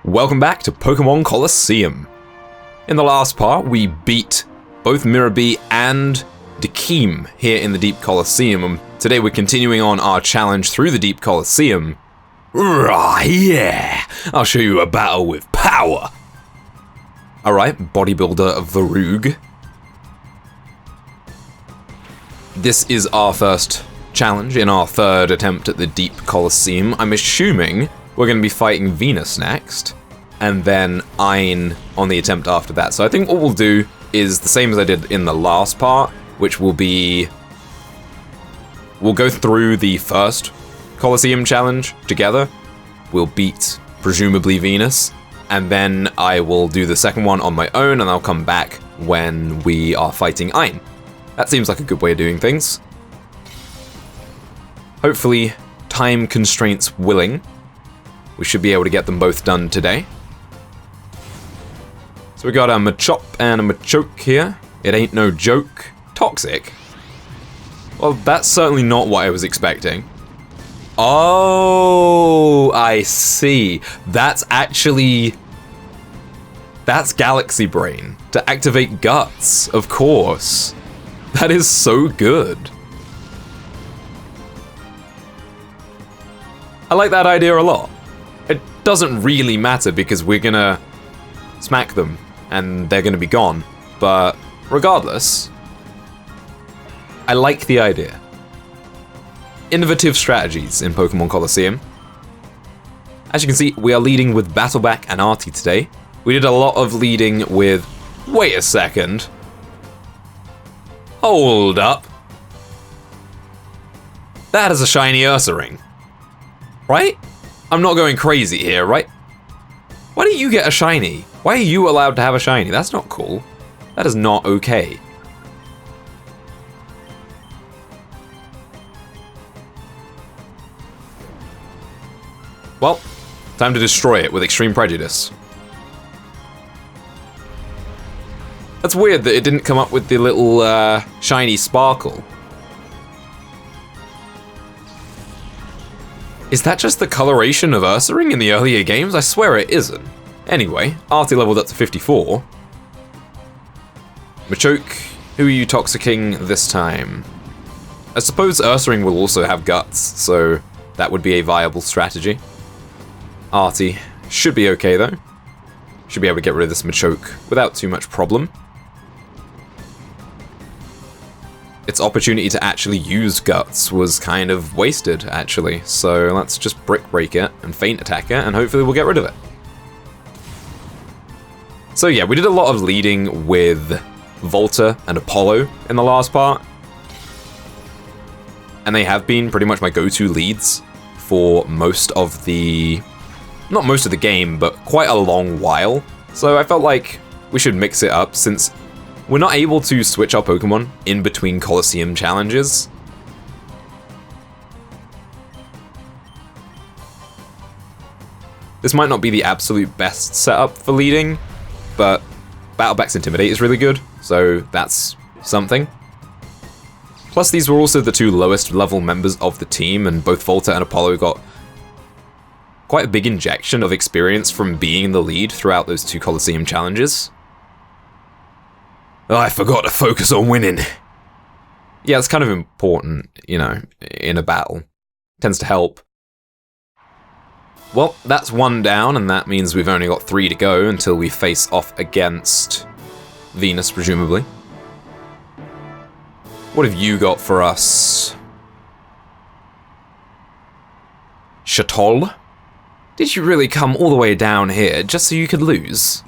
Welcome back to Pokémon Colosseum. In the last part, we beat both Mirabee and Dekeem here in the Deep Colosseum, and today we're continuing on our challenge through the Deep Colosseum. Rah, yeah! I'll show you a battle with power! Alright, bodybuilder Varug. This is our first challenge in our third attempt at the Deep Colosseum. I'm assuming we're going to be fighting Venus next, and then Ein on the attempt after that. So I think what we'll do is the same as I did in the last part, which will be... we'll go through the first Colosseum challenge together. We'll beat, presumably, Venus, and then I will do the second one on my own, and I'll come back when we are fighting Ein. That seems like a good way of doing things. Hopefully, time constraints willing, we should be able to get them both done today. So we got a Machop and a Machoke here. It ain't no joke. Toxic? Well, that's certainly not what I was expecting. Oh, I see. That's Galaxy Brain to activate Guts, of course. That is so good. I like that idea a lot. It doesn't really matter because we're gonna smack them and they're gonna be gone, but regardless, I like the idea. Innovative strategies in Pokémon Colosseum. As you can see, we are leading with Battleback and Artie today. We did a lot of leading with... wait a second. Hold up. That is a shiny Ursaring. Right? I'm not going crazy here, right? Why don't you get a shiny? Why are you allowed to have a shiny? That's not cool. That is not okay. Well, time to destroy it with Extreme Prejudice. That's weird that it didn't come up with the little shiny sparkle. Is that just the coloration of Ursaring in the earlier games? I swear it isn't. Anyway, Artie leveled up to 54. Machoke, who are you toxicking this time? I suppose Ursaring will also have Guts, so that would be a viable strategy. Artie should be okay though. Should be able to get rid of this Machoke without too much problem. Its opportunity to actually use Guts was kind of wasted, actually. So let's just Brick Break it and Feint Attack it, and hopefully we'll get rid of it. So yeah, we did a lot of leading with Volta and Apollo in the last part. And they have been pretty much my go-to leads for most of the... not most of the game, but quite a long while. So I felt like we should mix it up since... we're not able to switch our Pokemon in between Colosseum challenges. This might not be the absolute best setup for leading, but Battleback's Intimidate is really good, so that's something. Plus these were also the two lowest level members of the team, and both Volta and Apollo got quite a big injection of experience from being in the lead throughout those two Colosseum challenges. Oh, I forgot to focus on winning. Yeah, it's kind of important, you know, in a battle. Tends to help. Well, that's one down, and that means we've only got 3 to go until we face off against Venus, presumably. What have you got for us? Chatol? Did you really come all the way down here just so you could lose?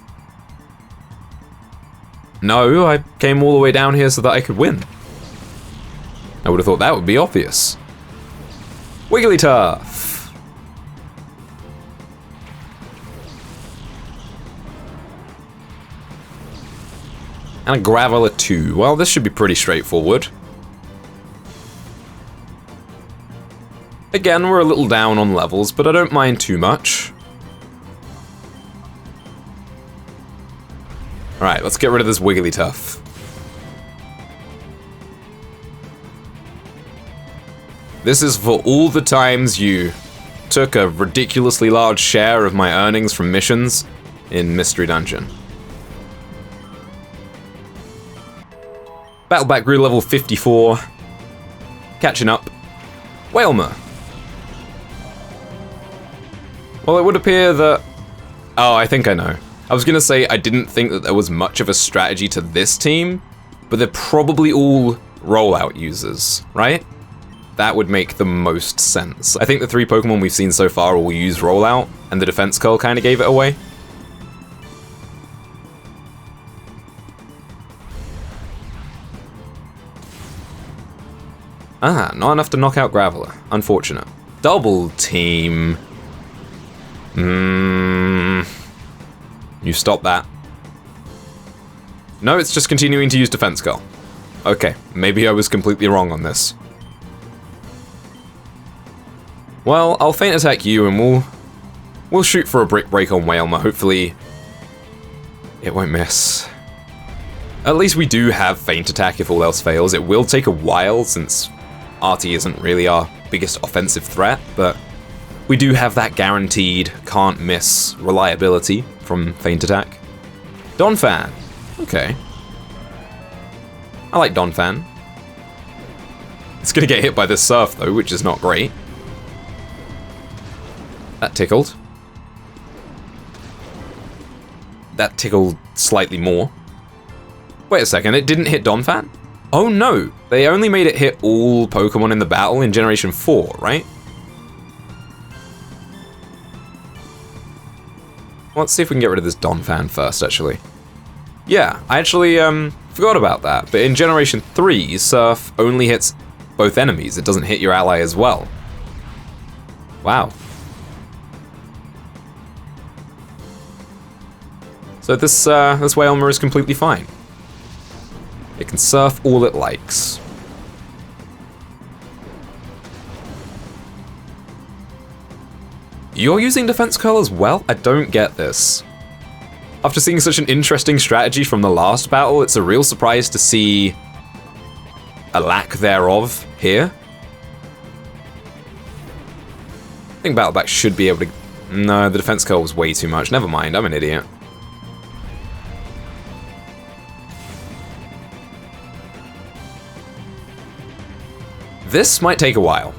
No, I came all the way down here so that I could win. I would have thought that would be obvious. Wigglytuff! And a Graveler 2. Well, this should be pretty straightforward. Again, we're a little down on levels, but I don't mind too much. Alright, let's get rid of this Wigglytuff. This is for all the times you took a ridiculously large share of my earnings from missions in Mystery Dungeon. Battleback grew level 54. Catching up. Whalmer. Well, it would appear that... Oh, I think I know. I was gonna say I didn't think that there was much of a strategy to this team, but they're probably all rollout users, right? That would make the most sense. I think the 3 Pokemon we've seen so far all use rollout, and the defense curl kind of gave it away. Ah, not enough to knock out Graveler. Unfortunate. Double team. You stop that. No, it's just continuing to use defense curl. Okay, maybe I was completely wrong on this. Well, I'll feint attack you and we'll shoot for a brick break on Whalmer. Hopefully it won't miss. At least we do have feint attack if all else fails. It will take a while since RT isn't really our biggest offensive threat, but we do have that guaranteed can't miss reliability from feint attack. Donphan. Okay. I like Donphan. It's gonna get hit by this Surf though, which is not great. That tickled. That tickled slightly more. Wait a second, it didn't hit Donphan? Oh no, they only made it hit all Pokemon in the battle in Generation 4, right? Let's see if we can get rid of this Donphan first, actually. Yeah, I actually forgot about that, but in Generation 3, Surf only hits both enemies. It doesn't hit your ally as well. Wow. So this Whalmer is completely fine. It can surf all it likes. You're using defense curl as well? I don't get this. After seeing such an interesting strategy from the last battle, it's a real surprise to see a lack thereof here. I think Battleback should be able to... No, the defense curl was way too much. Never mind, I'm an idiot. This might take a while.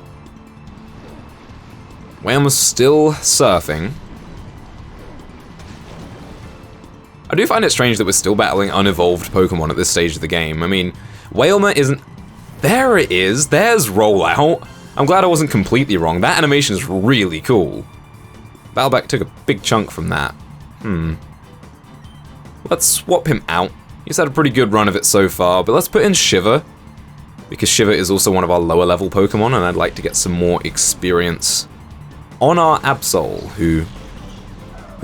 Whalmer's still surfing. I do find it strange that we're still battling unevolved Pokemon at this stage of the game. I mean, Whalmer isn't... There it is! There's Rollout! I'm glad I wasn't completely wrong. That animation is really cool. Battleback took a big chunk from that. Let's swap him out. He's had a pretty good run of it so far, but let's put in Shiver. Because Shiver is also one of our lower level Pokemon, and I'd like to get some more experience on our Absol, who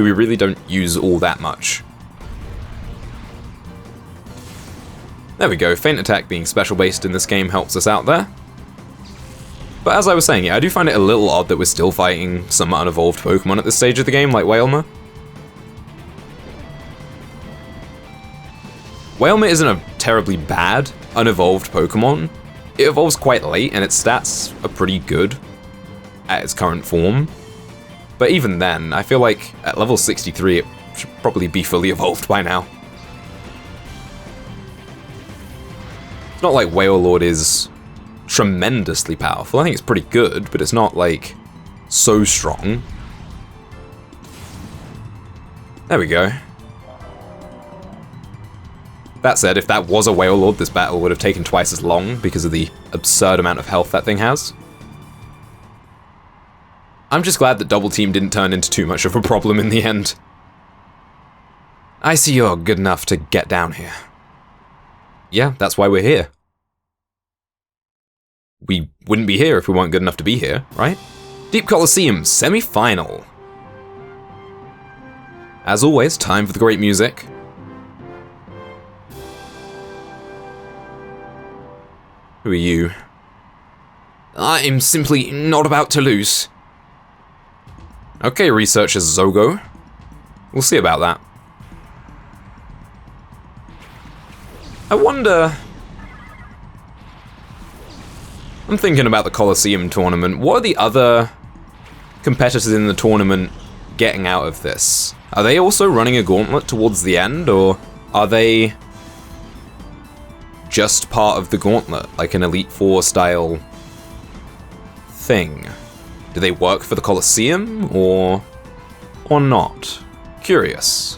we really don't use all that much. There we go, Feint Attack being special based in this game helps us out there. But as I was saying, yeah, I do find it a little odd that we're still fighting some unevolved Pokemon at this stage of the game, like Whalmer. Whalmer isn't a terribly bad unevolved Pokemon. It evolves quite late, and its stats are pretty good at its current form. But even then, I feel like at level 63, it should probably be fully evolved by now. It's not like Wailord is tremendously powerful. I think it's pretty good, but it's not, like, so strong. There we go. That said, if that was a Wailord, this battle would have taken twice as long because of the absurd amount of health that thing has. I'm just glad that Double Team didn't turn into too much of a problem in the end. I see you're good enough to get down here. Yeah, that's why we're here. We wouldn't be here if we weren't good enough to be here, right? Deep Colosseum semi-final. As always, time for the great music. Who are you? I'm simply not about to lose. Okay, researcher Zogo. We'll see about that. I wonder... I'm thinking about the Colosseum tournament. What are the other competitors in the tournament getting out of this? Are they also running a gauntlet towards the end, or are they just part of the gauntlet, like an Elite Four style thing? Do they work for the Colosseum, or not? Curious.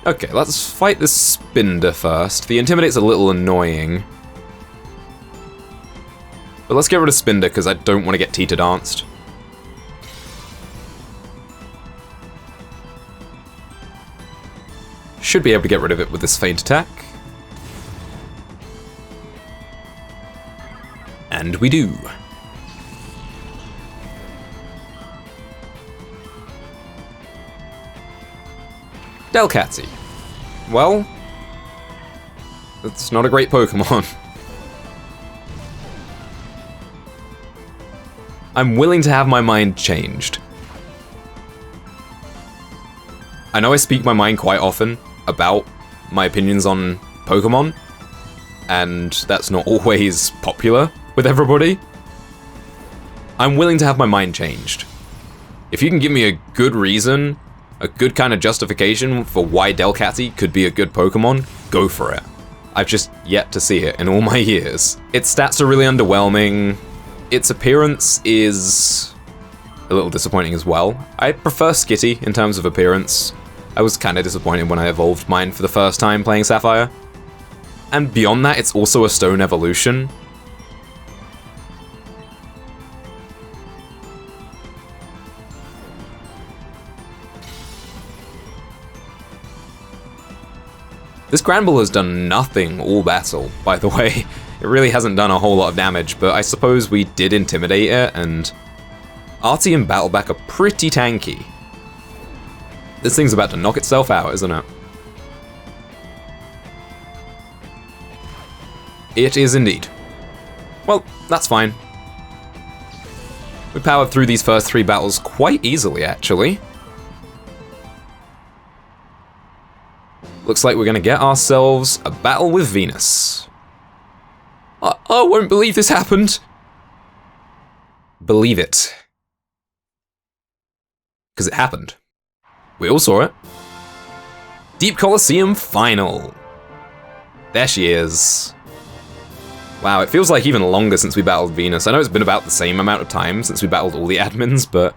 Okay, let's fight this Spinder first. The Intimidate's a little annoying. But let's get rid of Spinder, because I don't want to get Tita danced. Should be able to get rid of it with this feint attack. And we do. Delcatty. Well, that's not a great Pokemon. I'm willing to have my mind changed. I know I speak my mind quite often about my opinions on Pokemon, and that's not always popular with everybody. I'm willing to have my mind changed. If you can give me a good reason, a good kind of justification for why Delcatty could be a good Pokemon, go for it. I've just yet to see it in all my years. Its stats are really underwhelming. Its appearance is a little disappointing as well. I prefer Skitty in terms of appearance. I was kind of disappointed when I evolved mine for the first time playing Sapphire. And beyond that, it's also a stone evolution. This Granbull has done nothing all battle, by the way. It really hasn't done a whole lot of damage, but I suppose we did intimidate it, and Artie and Battleback are pretty tanky. This thing's about to knock itself out, isn't it? It is indeed. Well, that's fine. We powered through these first 3 battles quite easily, actually. Looks like we're gonna get ourselves a battle with Venus. I won't believe this happened. Believe it. Because it happened. We all saw it. Deep Colosseum final. There she is. Wow, it feels like even longer since we battled Venus. I know it's been about the same amount of time since we battled all the admins, but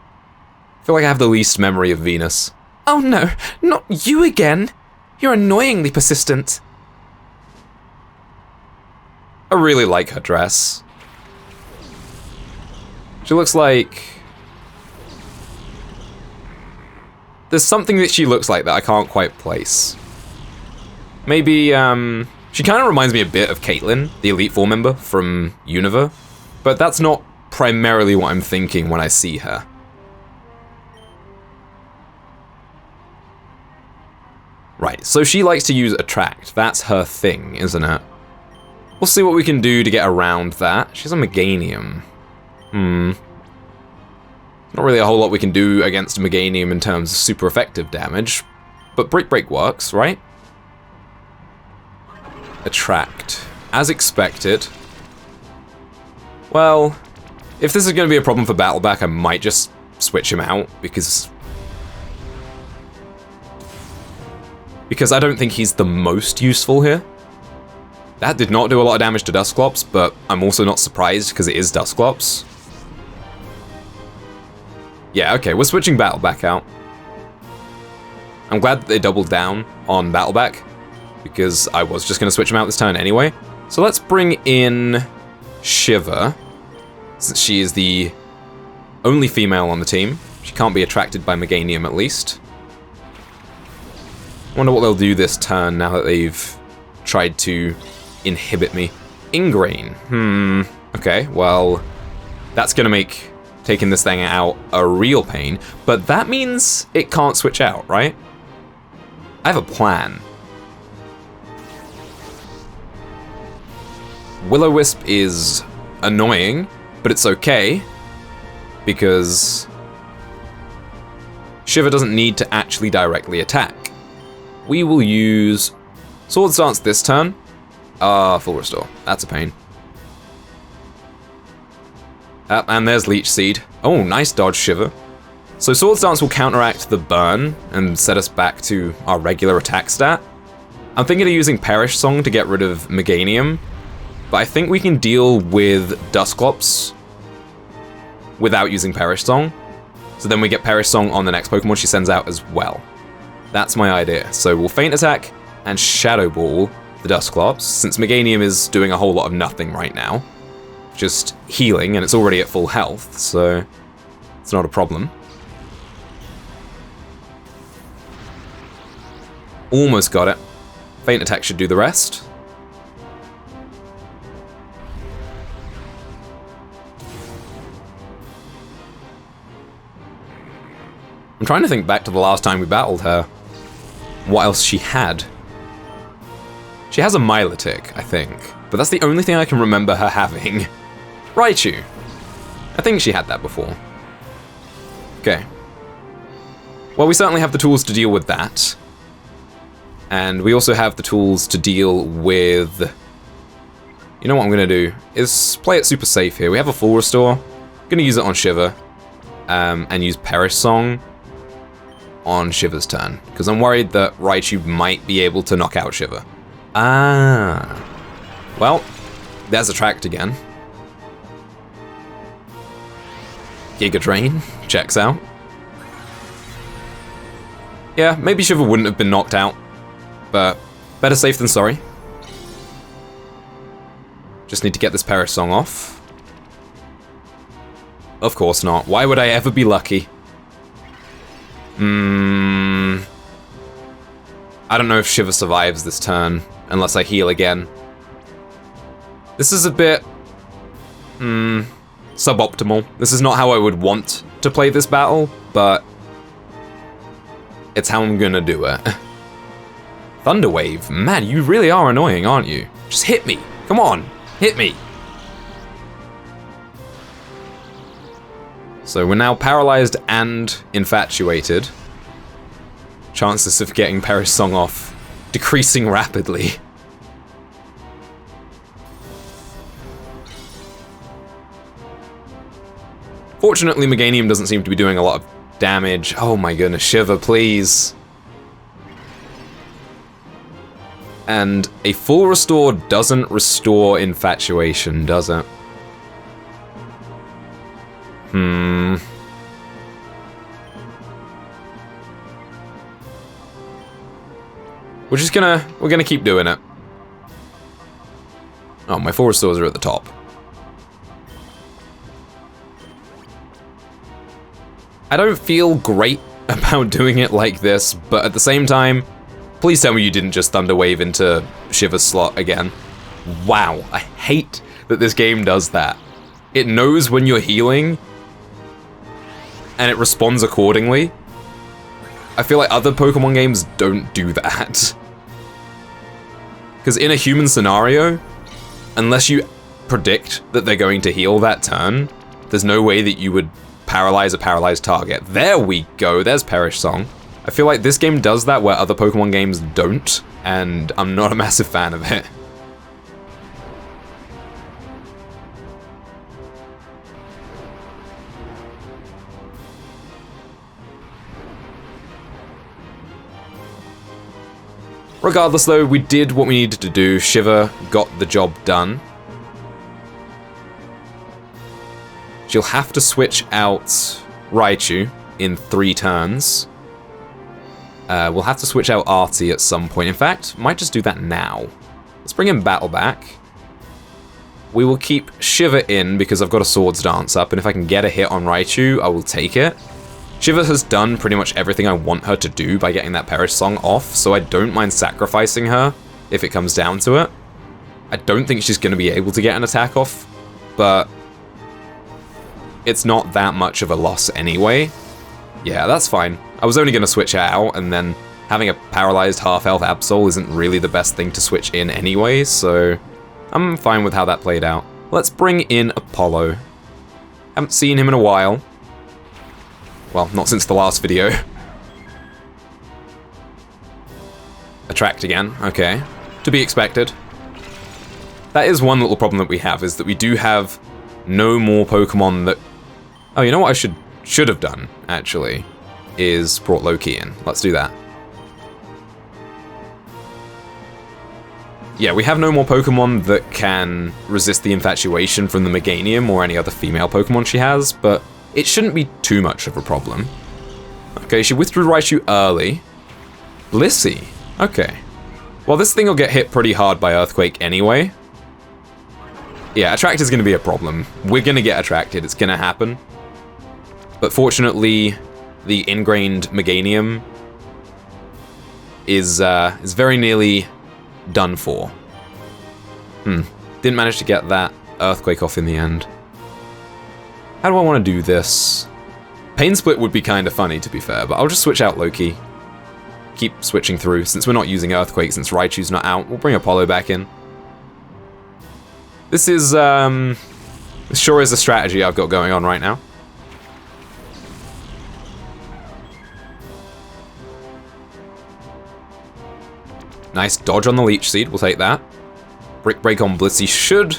I feel like I have the least memory of Venus. Oh no, not you again. You're annoyingly persistent. I really like her dress. She looks like... There's something that she looks like that I can't quite place. Maybe, she kind of reminds me a bit of Caitlyn, the Elite Four member from Unova, but that's not primarily what I'm thinking when I see her. Right, so she likes to use Attract. That's her thing, isn't it? We'll see what we can do to get around that. She's a Meganium. Not really a whole lot we can do against a Meganium in terms of super effective damage, but Break Break works, right? Attract. As expected. Well, if this is going to be a problem for Battleback, I might just switch him out, because I don't think he's the most useful here. That did not do a lot of damage to Dusclops, but I'm also not surprised because it is Dusclops. Yeah, okay, we're switching Battleback out. I'm glad that they doubled down on Battleback, because I was just going to switch him out this turn anyway. So let's bring in Shiver, since she is the only female on the team. She can't be attracted by Meganium, at least. Wonder what they'll do this turn now that they've tried to inhibit me. Ingrain. Okay, well, that's gonna make taking this thing out a real pain, but that means it can't switch out, right? I have a plan. Will-O-Wisp is annoying, but it's okay, because Shiver doesn't need to actually directly attack. We will use Swords Dance this turn. Full restore. That's a pain. And there's Leech Seed. Oh, nice dodge, Shiver. So Swords Dance will counteract the burn and set us back to our regular attack stat. I'm thinking of using Perish Song to get rid of Meganium, but I think we can deal with Dusclops without using Perish Song. So then we get Perish Song on the next Pokemon she sends out as well. That's my idea. So we'll Feint Attack and Shadow Ball the Dusclops, since Meganium is doing a whole lot of nothing right now. Just healing, and it's already at full health, so it's not a problem. Almost got it. Feint Attack should do the rest. I'm trying to think back to the last time we battled her. What else she had? She has a Milotic, I think, but that's the only thing I can remember her having. Raichu. I think she had that before. Okay. Well, we certainly have the tools to deal with that. And we also have the tools to deal with... You know what I'm going to do? Is play it super safe here. We have a full restore. I'm going to use it on Shiver. And use Perish Song on Shiver's turn. Because I'm worried that Raichu might be able to knock out Shiver. Ah. Well, there's Attract again. Giga Drain checks out. Yeah, maybe Shiver wouldn't have been knocked out, but better safe than sorry. Just need to get this Perish Song off. Of course not. Why would I ever be lucky? I don't know if Shiver survives this turn, unless I heal again. This is a bit... suboptimal. This is not how I would want to play this battle, but it's how I'm gonna do it. Thunderwave, man, you really are annoying, aren't you? Just hit me. Come on, hit me. So we're now paralyzed and infatuated. Chances of getting Perish Song off decreasing rapidly. Fortunately, Meganium doesn't seem to be doing a lot of damage. Oh my goodness, Shiver, please. And a full restore doesn't restore infatuation, does it? We're gonna keep doing it. Oh, my full restores are at the top. I don't feel great about doing it like this, but at the same time, please tell me you didn't just Thunder Wave into Shiver's slot again. Wow, I hate that this game does that. It knows when you're healing, and it responds accordingly. I feel like other Pokemon games don't do that. Because in a human scenario, unless you predict that they're going to heal that turn, there's no way that you would paralyze a paralyzed target. There we go, there's Perish Song. I feel like this game does that where other Pokemon games don't, and I'm not a massive fan of it. Regardless though, we did what we needed to do. Shiver got the job done. She'll have to switch out Raichu in 3 turns. We'll have to switch out Artie at some point. In fact, might just do that now. Let's bring in Battle back. We will keep Shiver in because I've got a Swords Dance up, and if I can get a hit on Raichu, I will take it. Shiver has done pretty much everything I want her to do by getting that Perish Song off, so I don't mind sacrificing her if it comes down to it. I don't think she's going to be able to get an attack off, but it's not that much of a loss anyway. Yeah, that's fine. I was only going to switch her out, and then having a paralyzed half-health Absol isn't really the best thing to switch in anyway, so I'm fine with how that played out. Let's bring in Apollo. Haven't seen him in a while. Well, not since the last video. Attract again, okay. To be expected. That is one little problem that we have, is that we do have no more Pokemon that... Oh, you know what I should have done, actually, is brought Loki in. Let's do that. Yeah, we have no more Pokemon that can resist the infatuation from the Meganium or any other female Pokemon she has, but it shouldn't be too much of a problem. Okay, she withdrew Raichu early. Blissey. Okay. Well, this thing will get hit pretty hard by Earthquake anyway. Yeah, Attract is going to be a problem. We're going to get attracted. It's going to happen. But fortunately, the ingrained Meganium is very nearly done for. Didn't manage to get that Earthquake off in the end. How do I want to do this? Pain Split would be kind of funny, to be fair, but I'll just switch out Loki. Keep switching through. Since we're not using Earthquake, since Raichu's not out, we'll bring Apollo back in. This is, this sure is a strategy I've got going on right now. Nice dodge on the Leech Seed, we'll take that. Brick Break on Blissey should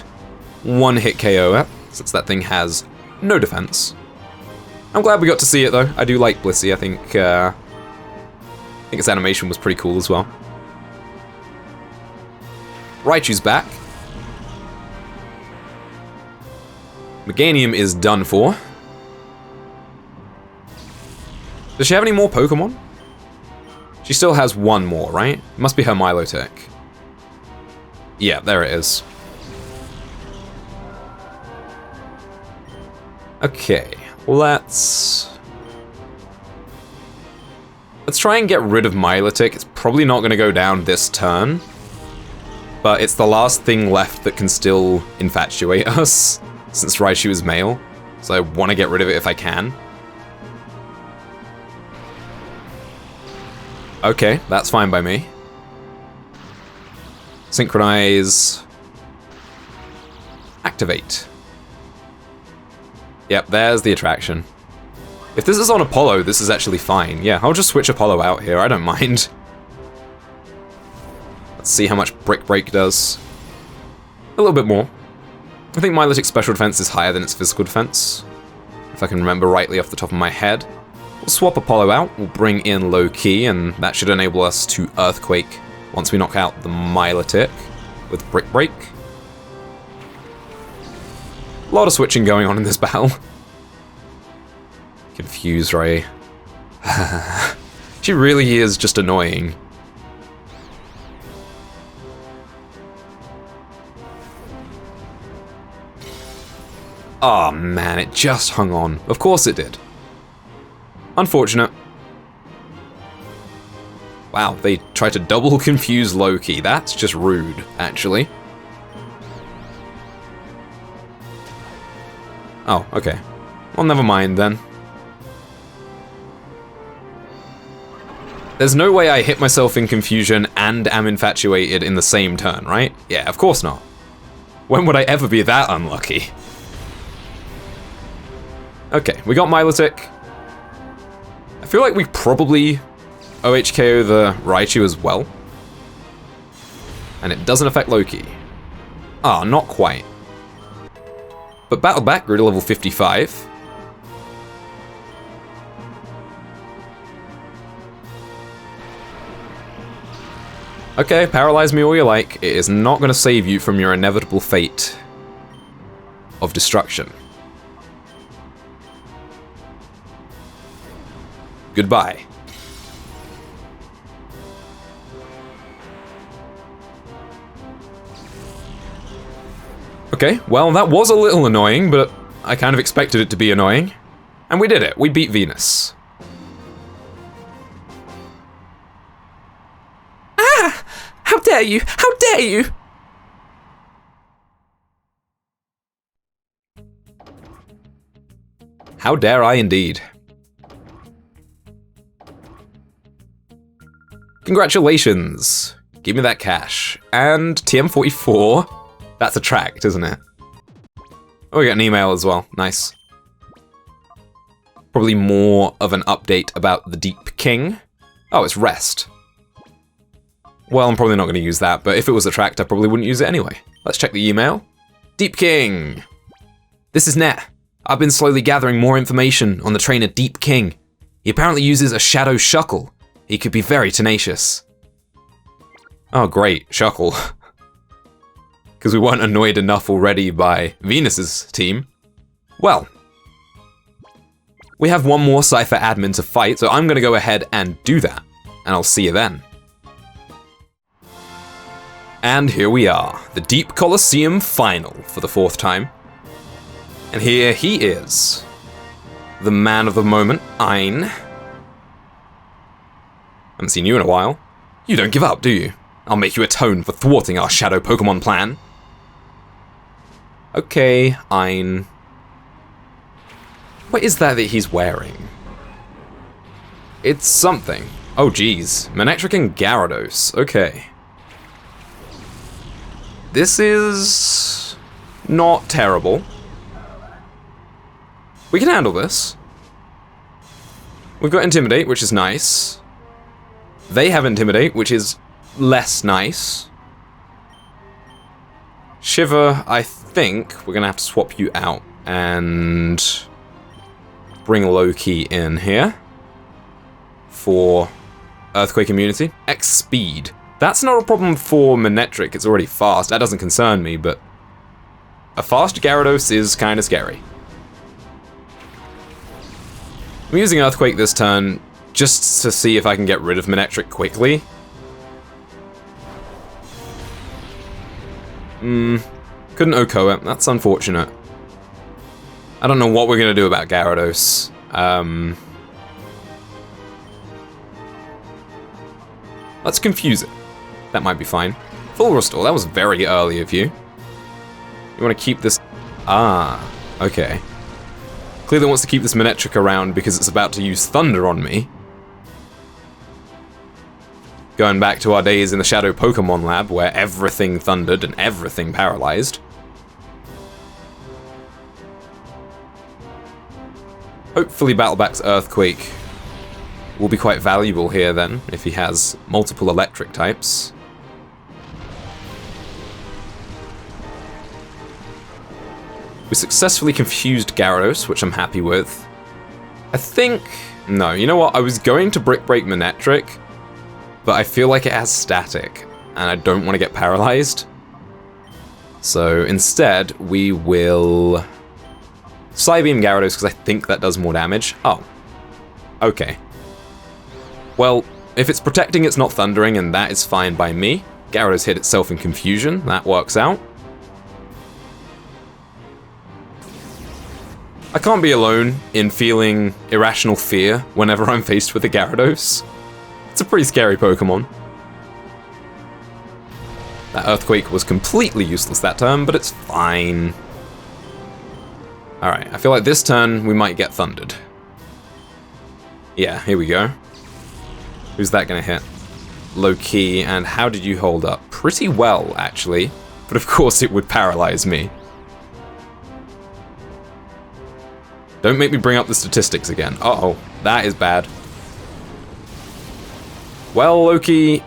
one-hit KO it, since that thing has no defense. I'm glad we got to see it though. I do like Blissey. I think its animation was pretty cool as well. Raichu's back. Meganium is done for. Does she have any more Pokemon? She still has one more, right? It must be her Milotic. Yeah, there it is. Okay, let's try and get rid of Milotic. It's probably not going to go down this turn, but it's the last thing left that can still infatuate us, since Raichu is male, so I want to get rid of it if I can. Okay, that's fine by me. Synchronize. Activate. Yep, there's the attraction. If this is on Apollo, this is actually fine. Yeah, I'll just switch Apollo out here, I don't mind. Let's see how much Brick Break does. A little bit more. I think Milotic's special defense is higher than its physical defense, if I can remember rightly off the top of my head. We'll swap Apollo out, we'll bring in Low-Key, and that should enable us to Earthquake once we knock out the Milotic with Brick Break. A lot of switching going on in this battle. Confuse Ray. She really is just annoying. Oh man, it just hung on. Of course it did. Unfortunate. Wow, they tried to double confuse Loki. That's just rude, actually. Oh, okay. Well, never mind then. There's no way I hit myself in confusion and am infatuated in the same turn, right? Yeah, of course not. When would I ever be that unlucky? Okay, we got Milotic. I feel like we probably OHKO the Raichu as well. And it doesn't affect Loki. Ah, not quite. But Battle Back grew to level 55. Okay, paralyze me all you like. It is not going to save you from your inevitable fate of destruction. Goodbye. Okay, well, that was a little annoying, but I kind of expected it to be annoying. And we did it. We beat Venus. Ah! How dare you! How dare you! How dare I indeed. Congratulations. Give me that cash. And TM44. That's a tract, isn't it? Oh, we got an email as well. Nice. Probably more of an update about the Deep King. Oh, it's Rest. Well, I'm probably not going to use that, but if it was a tract, I probably wouldn't use it anyway. Let's check the email. Deep King. This is Net. I've been slowly gathering more information on the trainer Deep King. He apparently uses a shadow shuckle. He could be very tenacious. Oh great, shuckle. Because we weren't annoyed enough already by Venus's team. Well, we have one more Cipher admin to fight, so I'm going to go ahead and do that. And I'll see you then. And here we are, the Deep Colosseum final for the 4th time. And here he is, the man of the moment, Ein. Haven't seen you in a while. You don't give up, do you? I'll make you atone for thwarting our shadow Pokemon plan. Okay, Ein. What is that he's wearing? It's something. Oh geez, Manectric and Gyarados, okay. This is not terrible. We can handle this. We've got Intimidate, which is nice. They have Intimidate, which is less nice. Shiver, I think we're gonna have to swap you out and bring Loki in here for Earthquake immunity. X speed. That's not a problem for Manectric, it's already fast. That doesn't concern me, but a fast Gyarados is kind of scary. I'm using Earthquake this turn just to see if I can get rid of Manectric quickly. Couldn't OHKO it, that's unfortunate. I don't know what we're going to do about Gyarados. Let's confuse it. That might be fine. Full restore, that was very early of you. You want to keep this... Ah, okay. Clearly wants to keep this Manectric around because it's about to use Thunder on me. Going back to our days in the Shadow Pokemon Lab where everything thundered and everything paralyzed. Hopefully Battleback's Earthquake will be quite valuable here then, if he has multiple electric types. We successfully confused Gyarados, which I'm happy with. I think... No, you know what? I was going to Brick Break Manectric, but I feel like it has static, and I don't want to get paralyzed. So instead, we will Psybeam Gyarados, because I think that does more damage. Oh. Okay. Well, if it's protecting, it's not thundering, and that is fine by me. Gyarados hit itself in confusion. That works out. I can't be alone in feeling irrational fear whenever I'm faced with a Gyarados. It's a pretty scary Pokemon. That Earthquake was completely useless that turn, but it's fine. Alright, I feel like this turn we might get thundered. Yeah, here we go. Who's that gonna hit? Low key, and how did you hold up? Pretty well, actually. But of course it would paralyze me. Don't make me bring up the statistics again. Uh-oh, that is bad. Well, Loki,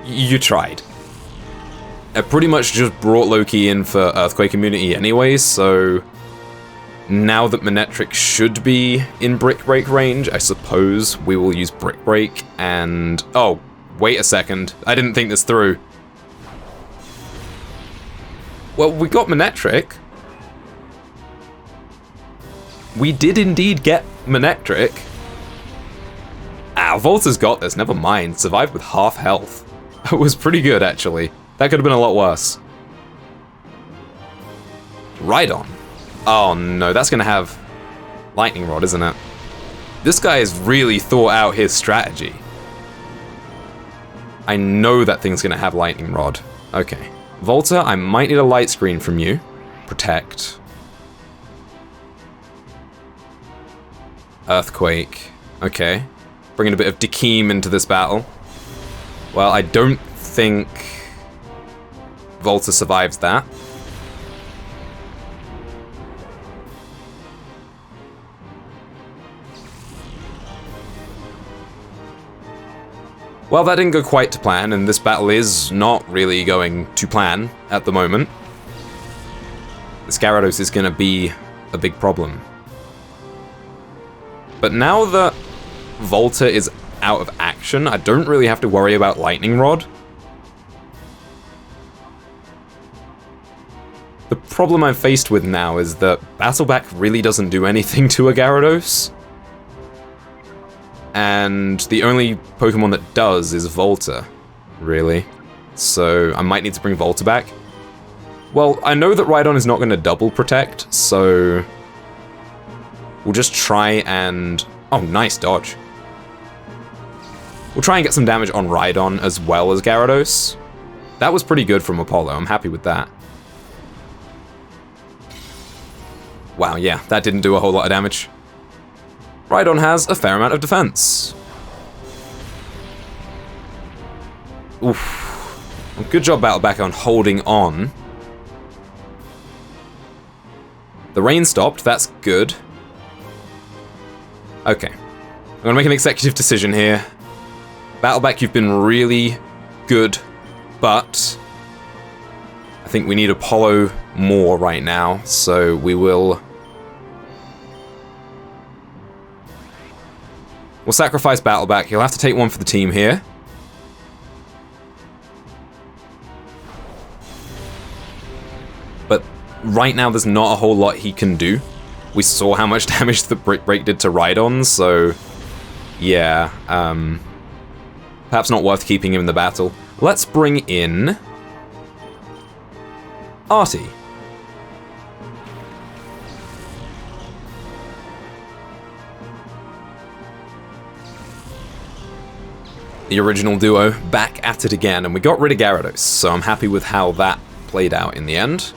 you tried. I pretty much just brought Loki in for Earthquake immunity anyway, so now that Manectric should be in Brick Break range, I suppose we will use Brick Break and... Oh, wait a second. I didn't think this through. Well, we got Manectric. We did indeed get Manectric. Ah, Volta's got this, never mind. Survived with half health. That was pretty good, actually. That could have been a lot worse. Rhydon. Oh no, that's gonna have Lightning Rod, isn't it? This guy has really thought out his strategy. I know that thing's gonna have Lightning Rod. Okay. Volta, I might need a Light Screen from you. Protect. Earthquake. Okay. Bringing a bit of Dekeem into this battle. Well, I don't think Volta survives that. Well, that didn't go quite to plan, and this battle is not really going to plan at the moment. This Gyarados is going to be a big problem. But now that Volta is out of action, I don't really have to worry about Lightning Rod. The problem I'm faced with now is that Battle Back really doesn't do anything to a Gyarados. And the only Pokemon that does is Volta, really. So I might need to bring Volta back. Well, I know that Rhydon is not going to double protect, so we'll just try and... Oh, nice dodge. We'll try and get some damage on Rhydon as well as Gyarados. That was pretty good from Apollo, I'm happy with that. Wow, yeah, that didn't do a whole lot of damage. Rhydon has a fair amount of defense. Oof. Good job, Battleback, on holding on. The rain stopped, that's good. Okay. I'm gonna make an executive decision here. Battleback, you've been really good, but I think we need Apollo more right now, so we will... We'll sacrifice Battleback. He'll have to take one for the team here. But right now, there's not a whole lot he can do. We saw how much damage the Brick Break did to Rhydon, so... Yeah, perhaps not worth keeping him in the battle. Let's bring in... Artie. The original duo back at it again, and we got rid of Gyarados, so I'm happy with how that played out in the end.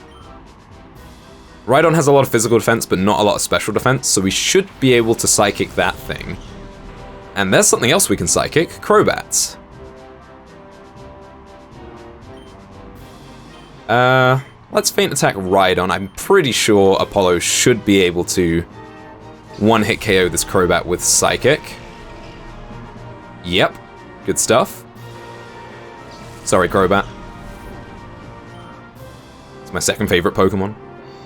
Rhydon has a lot of physical defense, but not a lot of special defense, so we should be able to Psychic that thing. And there's something else we can Psychic, Crobats. Let's Feint Attack Rhydon. I'm pretty sure Apollo should be able to one-hit KO this Crobat with Psychic. Yep. Good stuff. Sorry, Crobat. It's my second favorite Pokemon,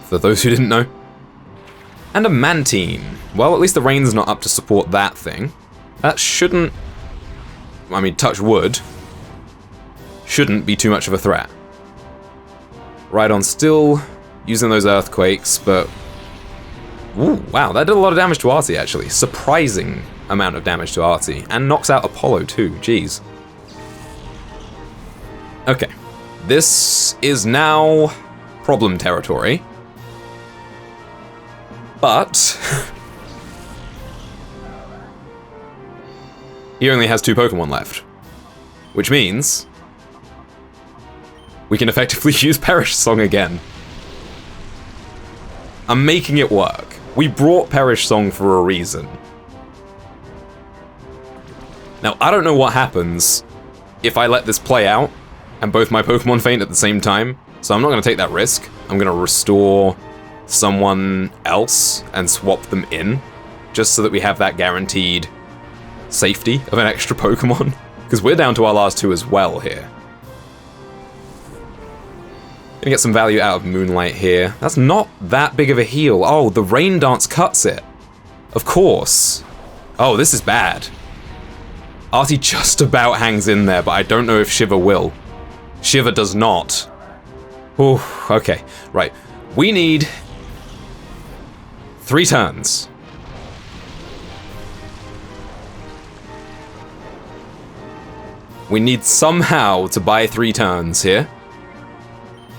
for those who didn't know. And a Mantine. Well, at least the rain's not up to support that thing. That shouldn't... I mean, touch wood. Shouldn't be too much of a threat. Rhydon still using those Earthquakes, but... Ooh, wow, that did a lot of damage to Artie, actually. Surprising amount of damage to Artie. And knocks out Apollo, too. Jeez. Okay. This is now problem territory. But... he only has 2 Pokemon left. Which means... we can effectively use Perish Song again. I'm making it work. We brought Perish Song for a reason. Now, I don't know what happens if I let this play out and both my Pokemon faint at the same time, so I'm not going to take that risk. I'm going to restore someone else and swap them in, just so that we have that guaranteed safety of an extra Pokemon, because we're down to our last 2 as well here. Gonna get some value out of Moonlight here. That's not that big of a heal. Oh, the Rain Dance cuts it. Of course. Oh, this is bad. Artie just about hangs in there, but I don't know if Shiver will. Shiver does not. Ooh, okay. Right. We need 3 turns. We need somehow to buy 3 turns here.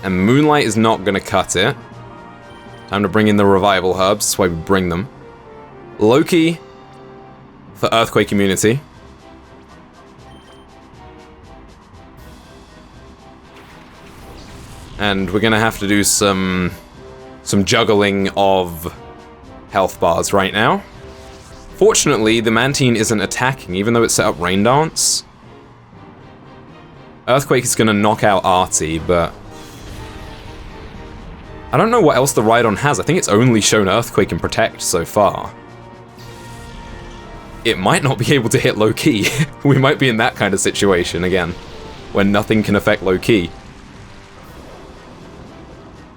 And Moonlight is not going to cut it. Time to bring in the Revival Herbs, that's why we bring them. Loki for Earthquake Immunity. And we're going to have to do some juggling of health bars right now. Fortunately, the Mantine isn't attacking, even though it's set up Rain Dance. Earthquake is going to knock out Artie, but... I don't know what else the Rhydon has. I think it's only shown Earthquake and Protect so far. It might not be able to hit low-key. We might be in that kind of situation again, when nothing can affect low-key.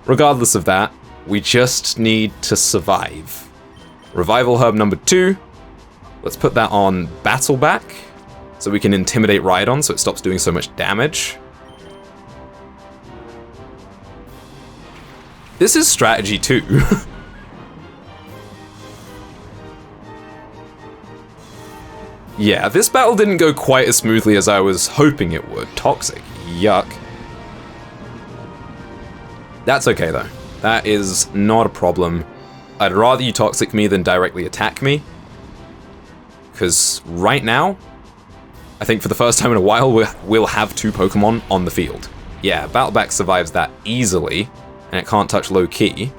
Regardless of that, We just need to survive. Revival herb number 2. Let's put that on battle back, so we can intimidate Rhydon so it stops doing so much damage. This is strategy 2. Yeah, this battle didn't go quite as smoothly as I was hoping it would. Toxic. Yuck. That's okay though. That is not a problem. I'd rather you toxic me than directly attack me. Because right now, I think for the first time in a while, we'll have 2 Pokemon on the field. Yeah, Battleback survives that easily, and it can't touch low-key.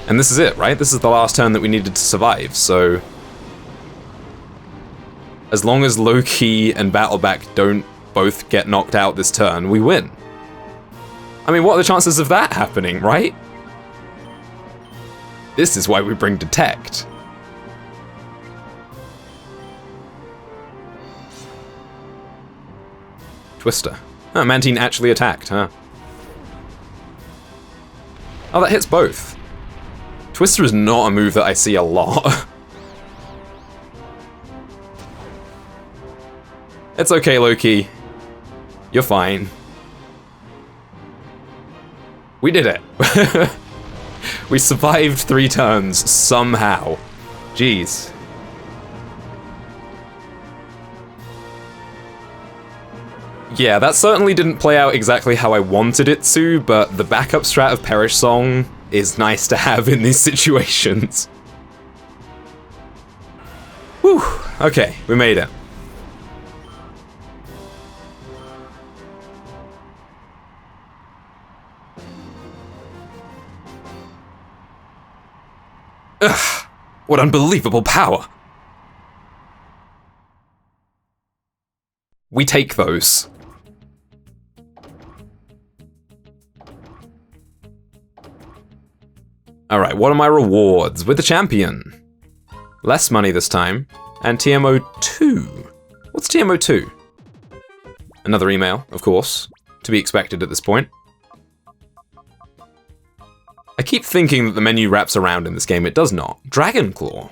And this is it, right? This is the last turn that we needed to survive, so... as long as low-key and Battleback don't both get knocked out this turn, we win. I mean, what are the chances of that happening, right? This is why we bring Detect. Twister. Oh, Mantine actually attacked, huh? Oh, that hits both. Twister is not a move that I see a lot. It's okay, Loki. You're fine. We did it. We survived 3 turns, somehow. Jeez. Yeah, that certainly didn't play out exactly how I wanted it to, but the backup strat of Perish Song is nice to have in these situations. Whew, okay, we made it. Ugh, what unbelievable power! We take those. Alright, what are my rewards? With the champion. Less money this time. And TMO2. What's TMO2? Another email, of course. To be expected at this point. I keep thinking that the menu wraps around in this game. It does not. Dragon Claw.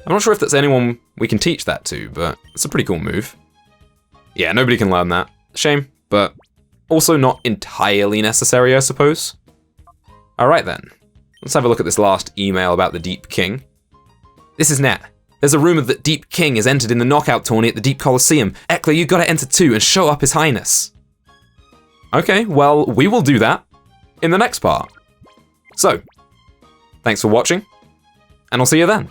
I'm not sure if there's anyone we can teach that to, but it's a pretty cool move. Yeah, nobody can learn that. Shame, but also not entirely necessary, I suppose. Alright then. Let's have a look at this last email about the Deep King. This is Nat. There's a rumor that Deep King has entered in the knockout tourney at the Deep Colosseum. Eckler, you gotta enter too and show up His Highness. Okay, well, we will do that in the next part. So, thanks for watching, and I'll see you then.